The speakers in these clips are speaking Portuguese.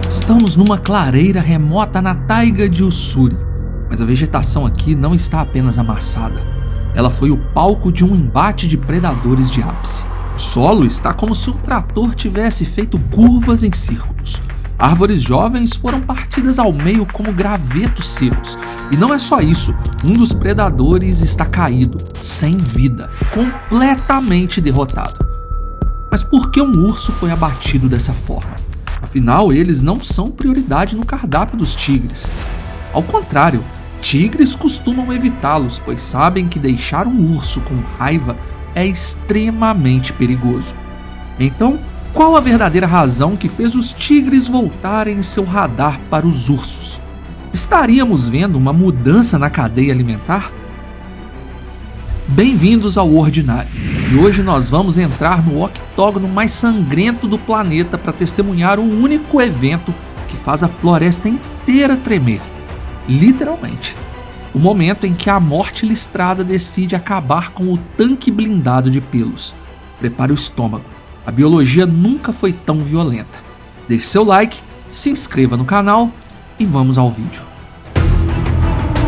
Estamos numa clareira remota na taiga de Ussuri, mas a vegetação aqui não está apenas amassada. Ela foi o palco de um embate de predadores de ápice. O solo está como se um trator tivesse feito curvas em círculos. Árvores jovens foram partidas ao meio como gravetos secos. E não é só isso, um dos predadores está caído, sem vida, completamente derrotado. Mas por que um urso foi abatido dessa forma? Afinal, eles não são prioridade no cardápio dos tigres. Ao contrário, tigres costumam evitá-los, pois sabem que deixar um urso com raiva é extremamente perigoso. Então, qual a verdadeira razão que fez os tigres voltarem seu radar para os ursos? Estaríamos vendo uma mudança na cadeia alimentar? Bem-vindos ao Ordinário, e hoje nós vamos entrar no octógono mais sangrento do planeta para testemunhar o único evento que faz a floresta inteira tremer. Literalmente. O momento em que a morte listrada decide acabar com o tanque blindado de pelos. Prepare o estômago. A biologia nunca foi tão violenta. Deixe seu like, se inscreva no canal e vamos ao vídeo.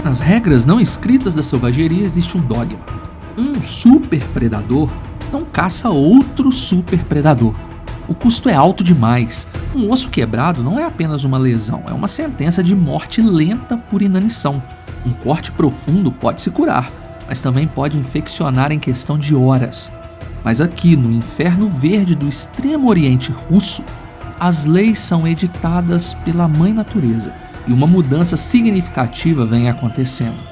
Nas regras não escritas da selvageria existe um dogma. Um super predador não caça outro super predador. O custo é alto demais. Um osso quebrado não é apenas uma lesão, é uma sentença de morte lenta por inanição. Um corte profundo pode se curar, mas também pode infeccionar em questão de horas. Mas aqui no Inferno Verde do Extremo Oriente Russo, as leis são editadas pela Mãe Natureza e uma mudança significativa vem acontecendo.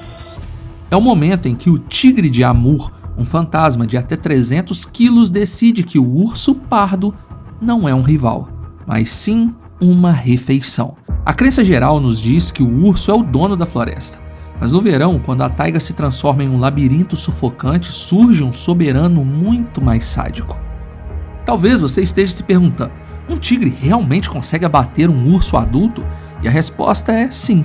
É o momento em que o tigre de Amur, um fantasma de até 300 quilos, decide que o urso pardo não é um rival, mas sim uma refeição. A crença geral nos diz que o urso é o dono da floresta. Mas no verão, quando a taiga se transforma em um labirinto sufocante, surge um soberano muito mais sádico. Talvez você esteja se perguntando, um tigre realmente consegue abater um urso adulto? E a resposta é sim.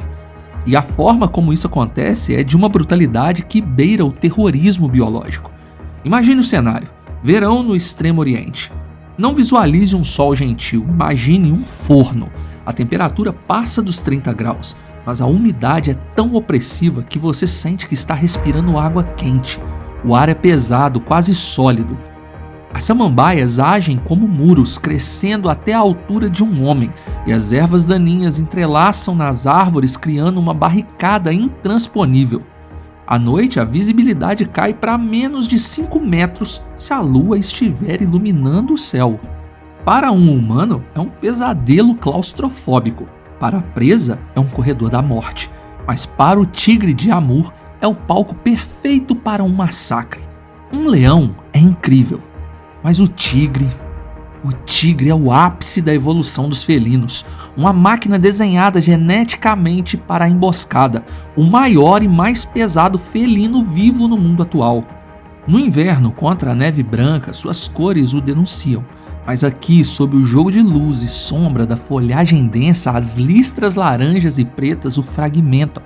E a forma como isso acontece é de uma brutalidade que beira o terrorismo biológico. Imagine o cenário, verão no Extremo Oriente. Não visualize um sol gentil, imagine um forno. A temperatura passa dos 30 graus. Mas a umidade é tão opressiva que você sente que está respirando água quente. O ar é pesado, quase sólido. As samambaias agem como muros, crescendo até a altura de um homem, e as ervas daninhas entrelaçam nas árvores, criando uma barricada intransponível. À noite, a visibilidade cai para menos de 5 metros se a lua estiver iluminando o céu. Para um humano, é um pesadelo claustrofóbico. Para a presa, é um corredor da morte, mas para o tigre de Amur, é o palco perfeito para um massacre. Um leão é incrível, mas o tigre é o ápice da evolução dos felinos, uma máquina desenhada geneticamente para a emboscada, o maior e mais pesado felino vivo no mundo atual. No inverno, contra a neve branca, suas cores o denunciam. Mas aqui, sob o jogo de luz e sombra da folhagem densa, as listras laranjas e pretas o fragmentam.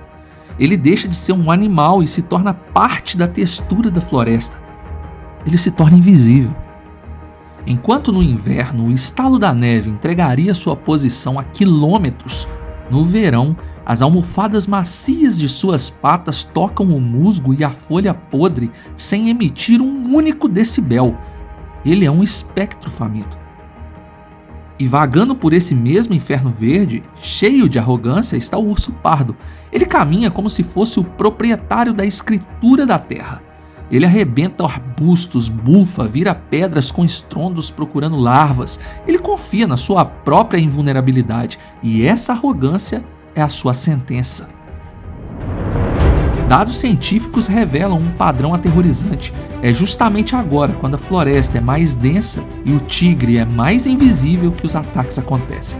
Ele deixa de ser um animal e se torna parte da textura da floresta. Ele se torna invisível. Enquanto no inverno o estalo da neve entregaria sua posição a quilômetros, no verão as almofadas macias de suas patas tocam o musgo e a folha podre sem emitir um único decibel. Ele é um espectro faminto. E vagando por esse mesmo Inferno Verde, cheio de arrogância, está o urso pardo. Ele caminha como se fosse o proprietário da escritura da terra. Ele arrebenta arbustos, bufa, vira pedras com estrondos procurando larvas. Ele confia na sua própria invulnerabilidade e essa arrogância é a sua sentença. Dados científicos revelam um padrão aterrorizante. É justamente agora, quando a floresta é mais densa e o tigre é mais invisível, que os ataques acontecem.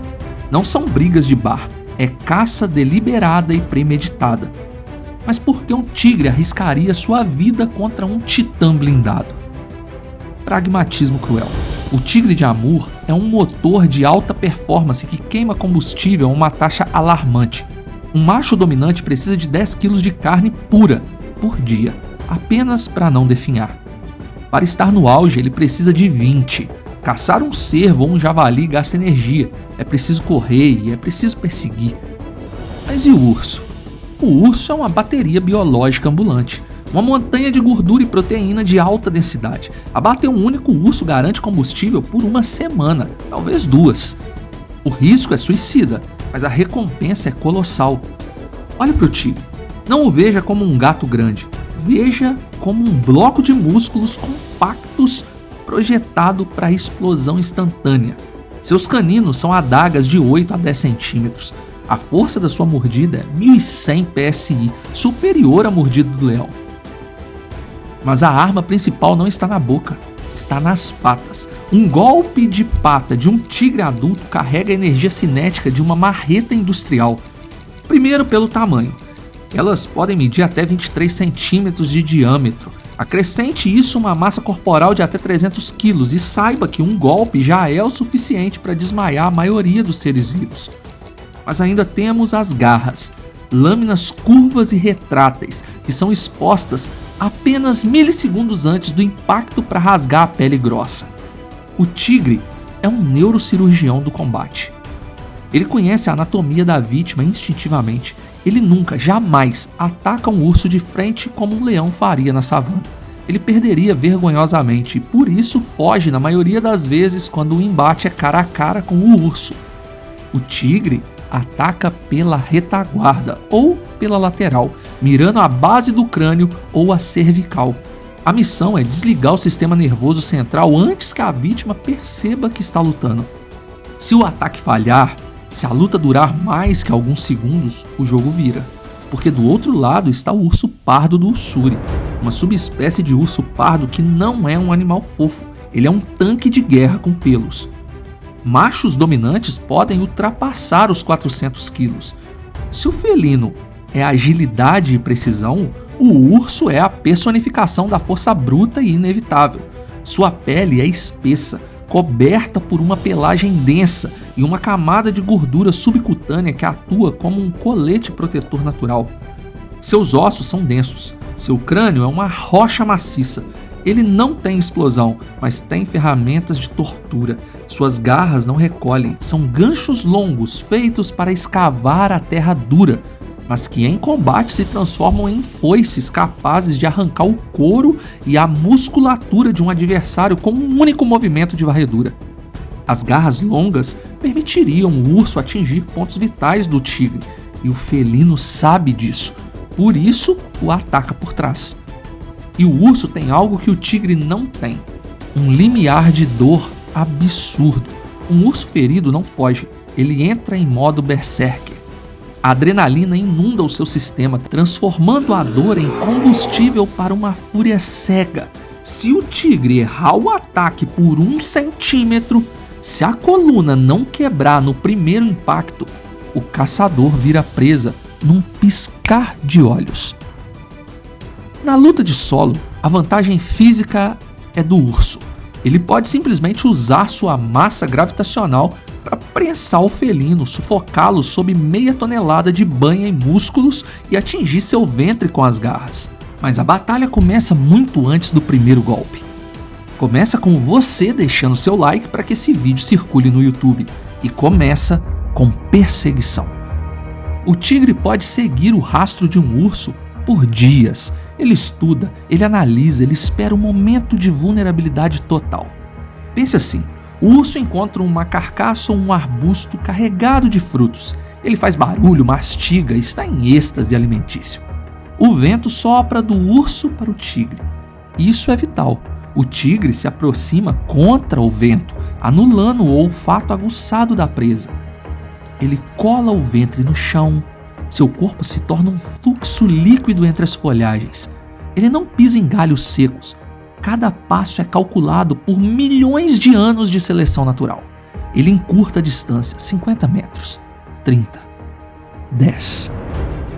Não são brigas de bar, é caça deliberada e premeditada. Mas por que um tigre arriscaria sua vida contra um titã blindado? Pragmatismo cruel. O tigre de Amur é um motor de alta performance que queima combustível a uma taxa alarmante. Um macho dominante precisa de 10 kg de carne pura por dia, apenas para não definhar. Para estar no auge, ele precisa de 20. Caçar um cervo ou um javali gasta energia, é preciso correr e é preciso perseguir. Mas e o urso? O urso é uma bateria biológica ambulante, uma montanha de gordura e proteína de alta densidade. Abater um único urso garante combustível por uma semana, talvez 2. O risco é suicida, mas a recompensa é colossal. Olhe para o tigre. Não o veja como um gato grande, veja como um bloco de músculos compactos projetado para a explosão instantânea. Seus caninos são adagas de 8 a 10 centímetros. A força da sua mordida é 1.100 PSI, superior à mordida do leão. Mas a arma principal não está na boca, está nas patas. Um golpe de pata de um tigre adulto carrega a energia cinética de uma marreta industrial. Primeiro, pelo tamanho. Elas podem medir até 23 centímetros de diâmetro. Acrescente isso uma massa corporal de até 300 quilos e saiba que um golpe já é o suficiente para desmaiar a maioria dos seres vivos. Mas ainda temos as garras, lâminas curvas e retráteis, que são expostas apenas milissegundos antes do impacto para rasgar a pele grossa. O tigre é um neurocirurgião do combate. Ele conhece a anatomia da vítima instintivamente. Ele nunca, jamais, ataca um urso de frente como um leão faria na savana. Ele perderia vergonhosamente e por isso foge na maioria das vezes quando o embate é cara a cara com o urso. O tigre ataca pela retaguarda ou pela lateral, mirando a base do crânio ou a cervical. A missão é desligar o sistema nervoso central antes que a vítima perceba que está lutando. Se o ataque falhar, se a luta durar mais que alguns segundos, o jogo vira. Porque do outro lado está o urso pardo do Ussuri, uma subespécie de urso pardo que não é um animal fofo, ele é um tanque de guerra com pelos. Machos dominantes podem ultrapassar os 400 quilos. Se o felino é agilidade e precisão, o urso é a personificação da força bruta e inevitável. Sua pele é espessa, coberta por uma pelagem densa e uma camada de gordura subcutânea que atua como um colete protetor natural. Seus ossos são densos, seu crânio é uma rocha maciça. Ele não tem explosão, mas tem ferramentas de tortura. Suas garras não recolhem, são ganchos longos feitos para escavar a terra dura, mas que em combate se transformam em foices capazes de arrancar o couro e a musculatura de um adversário com um único movimento de varredura. As garras longas permitiriam o urso atingir pontos vitais do tigre, e o felino sabe disso, por isso o ataca por trás. E o urso tem algo que o tigre não tem, um limiar de dor absurdo. Um urso ferido não foge, ele entra em modo berserker. A adrenalina inunda o seu sistema, transformando a dor em combustível para uma fúria cega. Se o tigre errar o ataque por 1 centímetro, se a coluna não quebrar no primeiro impacto, o caçador vira presa num piscar de olhos. Na luta de solo, a vantagem física é do urso. Ele pode simplesmente usar sua massa gravitacional para prensar o felino, sufocá-lo sob meia tonelada de banha e músculos e atingir seu ventre com as garras. Mas a batalha começa muito antes do primeiro golpe. Começa com você deixando seu like para que esse vídeo circule no YouTube. E começa com perseguição. O tigre pode seguir o rastro de um urso por dias. Ele estuda, ele analisa, ele espera um momento de vulnerabilidade total. Pense assim, o urso encontra uma carcaça ou um arbusto carregado de frutos. Ele faz barulho, mastiga e está em êxtase alimentício. O vento sopra do urso para o tigre. Isso é vital. O tigre se aproxima contra o vento, anulando o olfato aguçado da presa. Ele cola o ventre no chão. Seu corpo se torna um fluxo líquido entre as folhagens. Ele não pisa em galhos secos. Cada passo é calculado por milhões de anos de seleção natural. Ele encurta a distância, 50 metros, 30, 10.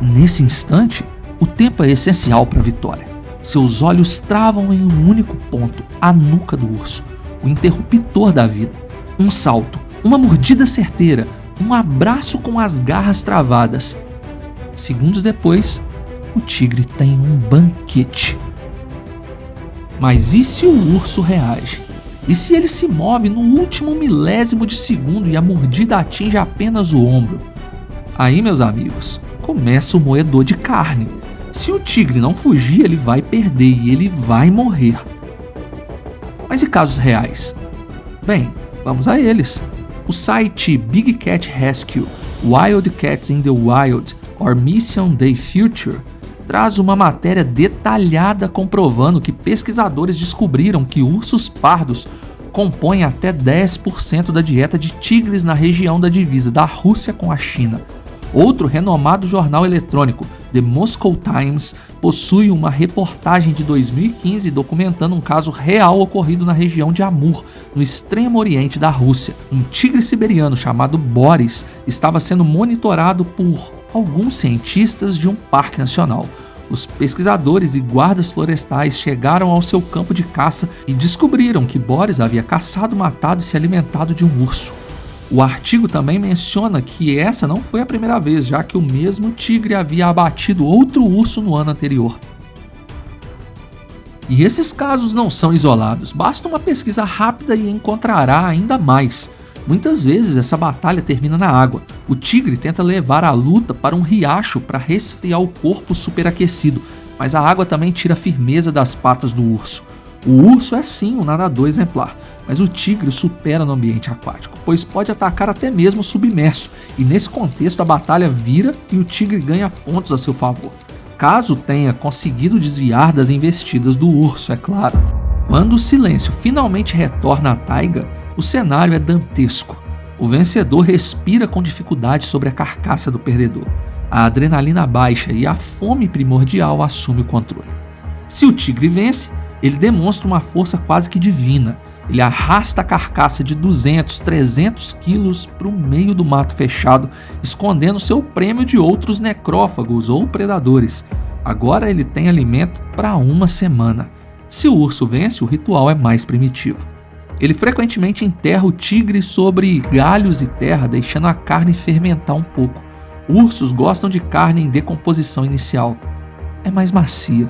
Nesse instante, o tempo é essencial para a vitória. Seus olhos travam em um único ponto, a nuca do urso, o interruptor da vida. Um salto, uma mordida certeira, um abraço com as garras travadas. Segundos depois, o tigre tem um banquete. Mas e se o urso reage? E se ele se move no último milésimo de segundo e a mordida atinge apenas o ombro? Aí, meus amigos, começa o moedor de carne. Se o tigre não fugir, ele vai perder e ele vai morrer. Mas e casos reais? Bem, vamos a eles. O site Big Cat Rescue, Wild Cats in the Wild or Mission Day Future traz uma matéria detalhada comprovando que pesquisadores descobriram que ursos pardos compõem até 10% da dieta de tigres na região da divisa da Rússia com a China. Outro renomado jornal eletrônico, The Moscow Times, possui uma reportagem de 2015 documentando um caso real ocorrido na região de Amur, no extremo oriente da Rússia. Um tigre siberiano chamado Boris estava sendo monitorado por alguns cientistas de um parque nacional. Os pesquisadores e guardas florestais chegaram ao seu campo de caça e descobriram que Boris havia caçado, matado e se alimentado de um urso. O artigo também menciona que essa não foi a primeira vez, já que o mesmo tigre havia abatido outro urso no ano anterior. E esses casos não são isolados, basta uma pesquisa rápida e encontrará ainda mais. Muitas vezes essa batalha termina na água. O tigre tenta levar a luta para um riacho para resfriar o corpo superaquecido, mas a água também tira a firmeza das patas do urso. O urso é sim um nadador exemplar, mas o tigre o supera no ambiente aquático, pois pode atacar até mesmo submerso, e nesse contexto a batalha vira e o tigre ganha pontos a seu favor, caso tenha conseguido desviar das investidas do urso, é claro. Quando o silêncio finalmente retorna à taiga, o cenário é dantesco. O vencedor respira com dificuldade sobre a carcaça do perdedor. A adrenalina baixa e a fome primordial assumem o controle. Se o tigre vence, ele demonstra uma força quase que divina. Ele arrasta a carcaça de 200, 300 quilos para o meio do mato fechado, escondendo seu prêmio de outros necrófagos ou predadores. Agora ele tem alimento para uma semana. Se o urso vence, o ritual é mais primitivo. Ele frequentemente enterra o tigre sobre galhos e terra, deixando a carne fermentar um pouco. Ursos gostam de carne em decomposição inicial. É mais macia.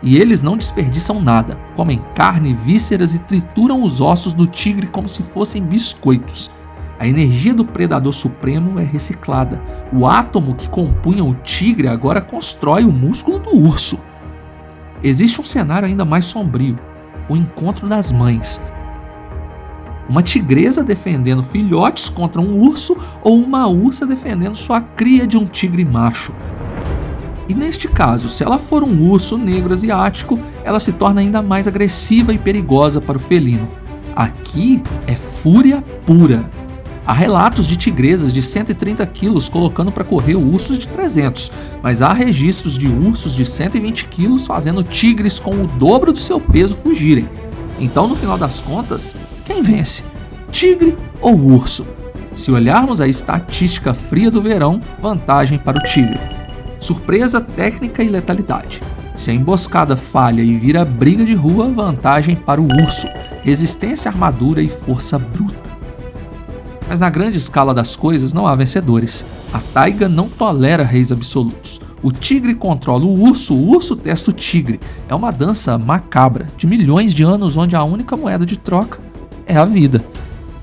E eles não desperdiçam nada. Comem carne, vísceras e trituram os ossos do tigre como se fossem biscoitos. A energia do predador supremo é reciclada. O átomo que compunha o tigre agora constrói o músculo do urso. Existe um cenário ainda mais sombrio: o encontro das mães. Uma tigresa defendendo filhotes contra um urso ou uma ursa defendendo sua cria de um tigre macho. E neste caso, se ela for um urso negro asiático, ela se torna ainda mais agressiva e perigosa para o felino. Aqui é fúria pura. Há relatos de tigresas de 130 quilos colocando para correr ursos de 300, mas há registros de ursos de 120 quilos fazendo tigres com o dobro do seu peso fugirem. Então, no final das contas, quem vence? Tigre ou urso? Se olharmos a estatística fria do verão, vantagem para o tigre. Surpresa, técnica e letalidade. Se a emboscada falha e vira briga de rua, vantagem para o urso. Resistência, armadura e força bruta. Mas na grande escala das coisas não há vencedores. A taiga não tolera reis absolutos. O tigre controla o urso testa o tigre. É uma dança macabra, de milhões de anos, onde a única moeda de troca é a vida.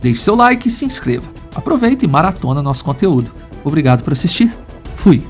Deixe seu like e se inscreva. Aproveite e maratona nosso conteúdo. Obrigado por assistir. Fui!